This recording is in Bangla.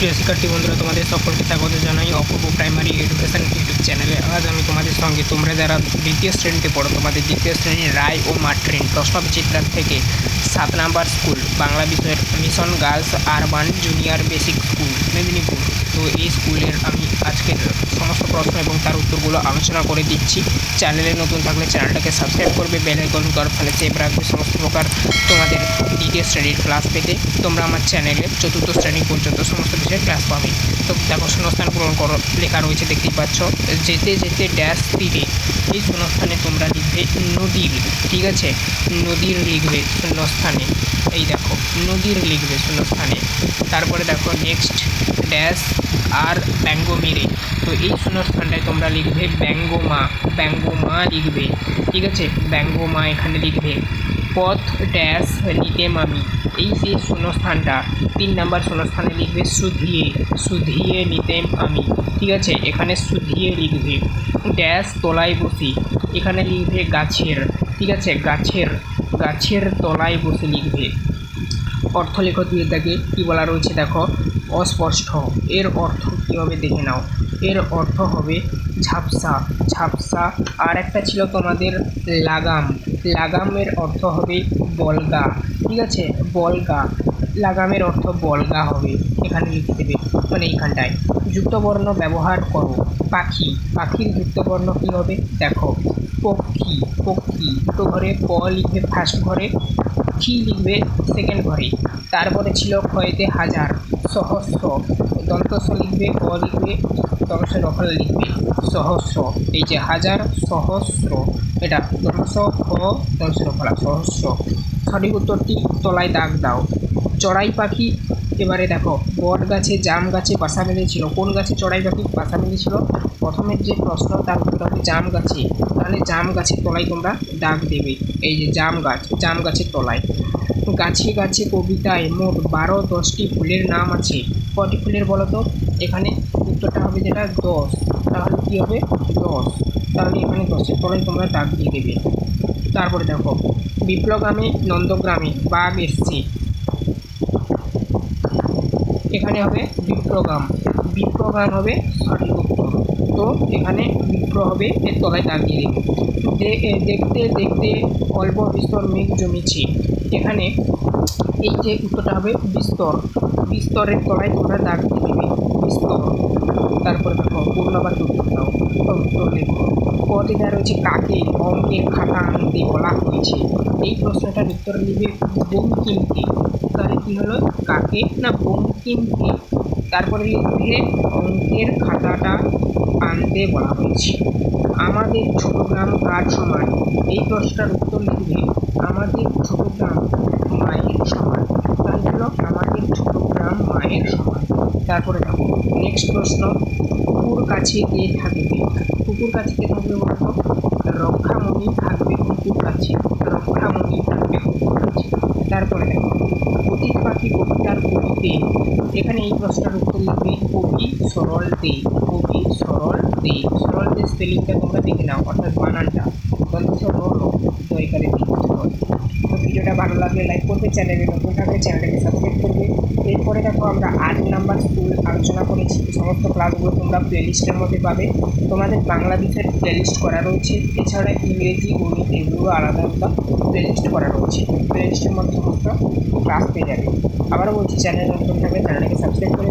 প্রিয় শিক্ষার্থী বন্ধুরা, তোমাদের সকলকে স্বাগত জানাই অপূর্ব প্রাইমারি এডুকেশন ইউটিউব চ্যানেলে। আজ আমি তোমাদের সঙ্গে তোমরা যারা দ্বিতীয় শ্রেণীতে পড়ো, তোমাদের দ্বিতীয় শ্রেণীর রায় ও মাট্রিন প্রশ্নবিচিত্রার থেকে 7 নম্বর স্কুল বাংলা বিষয়ের mission girls urban junior basic school Medinipur. তো এই স্কুলের আমি আজকের সমস্ত প্রশ্ন এবং তার উত্তরগুলো আলোচনা করে দিচ্ছি। চ্যানেলে নতুন থাকলে চ্যানেলটাকে সাবস্ক্রাইব করবে, বেল আইকন করার ফলে সেভ রাখবে সমস্ত প্রকার তোমাদের দ্বিতীয় শ্রেণীর ক্লাস পেতে। তোমরা আমার চ্যানেলে চতুর্থ শ্রেণী পর্যন্ত সমস্ত বিষয়ের ক্লাস পাবে। তো দেখো, শূন্যস্থান পূরণ করো লেখা রয়েছে, দেখতেই পাচ্ছ। যেতে যেতে ড্যাশ তীরে, এই শূন্যস্থানে তোমরা লিখবে নদীর, ঠিক আছে, নদীর লিখবে শূন্যস্থানে। এই দেখো, নদীর লিখবে শূন্যস্থানে। তারপরে দেখো নেক্সট ড্যাশ আর ব্যঙ্গ মেরে, তো এই শূন্যস্থানটায় তোমরা লিখবে ব্যঙ্গমা, ব্যঙ্গমা লিখবে, ঠিক আছে, ব্যঙ্গমা এখানে লিখবে। পথ ড্যাশ নিতেম আমি, এই যে শূন্যস্থানটা 3 নম্বর শূন্যস্থানে লিখবে সুধিয়ে, সুধিয়ে নিতেম আমি, ঠিক আছে, এখানে সুধিয়ে লিখবে। ড্যাশ তলায় বসি, এখানে লিখবে গাছের, ঠিক আছে, গাছের, গাছের তলায় বসে লিখবে। অর্থলেখ দিয়ে থাকে কী বলা রয়েছে দেখো, অস্পষ্ট, এর অর্থ কী হবে দেখে নাও। এর অর্থ হবে ঝাপসা, ঝাপসা। আর একটা ছিল তোমাদের লাগাম, লাগামের অর্থ হবে বলগা, ঠিক আছে, বলগা, লাগামের অর্থ বলগা হবে, এখানে লিখে দেবে, মানে এইখানটায়। যুক্তবর্ণ ব্যবহার করো, পাখি, পাখির যুক্তবর্ণ কী হবে দেখো, পক্ষী, পক্ষী দুটো ঘরে, প লিখবে ফার্স্ট ঘরে, কি লিখবে সেকেন্ড ঘরে। তারপরে ছিল ক্ষয়তে হাজার, সহস্র, দন্তস্ব লিখবে, ক লিখবে, দন্তস্ব রফল লিখবে, সহস্র, এই যে হাজার সহস্র, এটা দন্তস্ব খ দন্তস্ব রফলা সহস্র। সঠিক উত্তরটি তলায় দাগ দাও। চড়াই পাখি, এবারে দেখো বট গাছে জাম গাছে বাসা বেঁধেছিল, কোন গাছে চড়াই পাখি বাসা বেঁধেছিল? প্রথমের যে প্রশ্ন তার উত্তর হবে জাম গাছে, তাহলে জাম গাছের তলায় তোমরা দাগ দেবে, এই যে জাম গাছ, জাম গাছের তলায়। গাছে গাছে কবিতায় মোট 12-10টি ফুলের নাম আছে, কটি ফুলের বলো তো? এখানে উত্তরটা হবে যেটা 10, তাহলে কী হবে 10, তাহলে এখানে 10-এর তলায় তোমরা দাগ দিয়ে দেবে। তারপরে দেখো বিপ্লগ্রামে নন্দগ্রামে বাঘ এসছে, এখানে হবে বিপ্রগ্রাম, বিপ্রগ্রাম হবে সঠিক উত্তর। তো এখানে বিপ্র হবে, এর তলায় দাগ দিয়ে দেবে। দেখতে দেখতে অল্প বিস্তর মেঘ জমেছে, এখানে এই যে উত্তরটা হবে বিস্তর, বিস্তরের তলায় তোমরা দাগ দিয়ে দেবে, বিস্তর। তারপরে দেখো পূর্ণবাক্য উত্তর দাও, উত্তর লেখো। কটি দেওয়া রয়েছে কাকে অঙ্কের খাতা আনতে বলা হয়েছে, এই প্রশ্নটার উত্তর লিখবে বঙ্কিমকে, তাহলে কী হলো, কাকে না বঙ্কিমকে। তারপরে লিখবে অঙ্কের খাতাটা আনতে বলা হয়েছে। আমাদের ছোট গ্রাম কার সমান, এই প্রশ্নটার উত্তর লিখবে আমাদের ছোট গ্রাম মায়ের সমান, তাহলে হলো আমাদের ছোট গ্রাম মায়ের সমান। তারপরে দেখো নেক্সট প্রশ্ন, কুকুর কাছে কে থাকবে, কুকুর কাছে কে থাকবে বলতো? রক্ষামণি থাকবে কুকুর কাছে, রক্ষামণি থাকবে কুকুর কাছে। তারপরে দেখো অতীত পাখি কবিতার কবিতে, এখানে এই প্রশ্নটার উত্তর লিখবে কবি সরল দে, কবি সরল দে, সরল দে স্পেলিংটা তোমরা দেখে নাও, অর্থাৎ বানানটা সরল দয়কারে দিতে হয়। তো ভিডিওটা ভালো লাগলে লাইক করবে, চ্যানেলে নতুন থাকলে চ্যানেলটাকে সাবস্ক্রাইব করবে। এরপরে দেখো আমরা 8 নম্বর স্কুল আলোচনা করেছি, সমস্ত ক্লাসগুলো তোমরা প্লেলিস্টের মধ্যে পাবে। তোমাদের বাংলা বিষয়ের প্লেলিস্ট করা রয়েছে, এছাড়া ইংরেজি গণিত এগুলো আলাদা আলাদা প্লেলিস্ট করা রয়েছে, প্লেলিস্টের মধ্যে সমস্ত ক্লাস পেয়ে যাবে। আবারও বলছি, চ্যানেল নতুন থাকলে চ্যানেলটাকে সাবস্ক্রাইব করে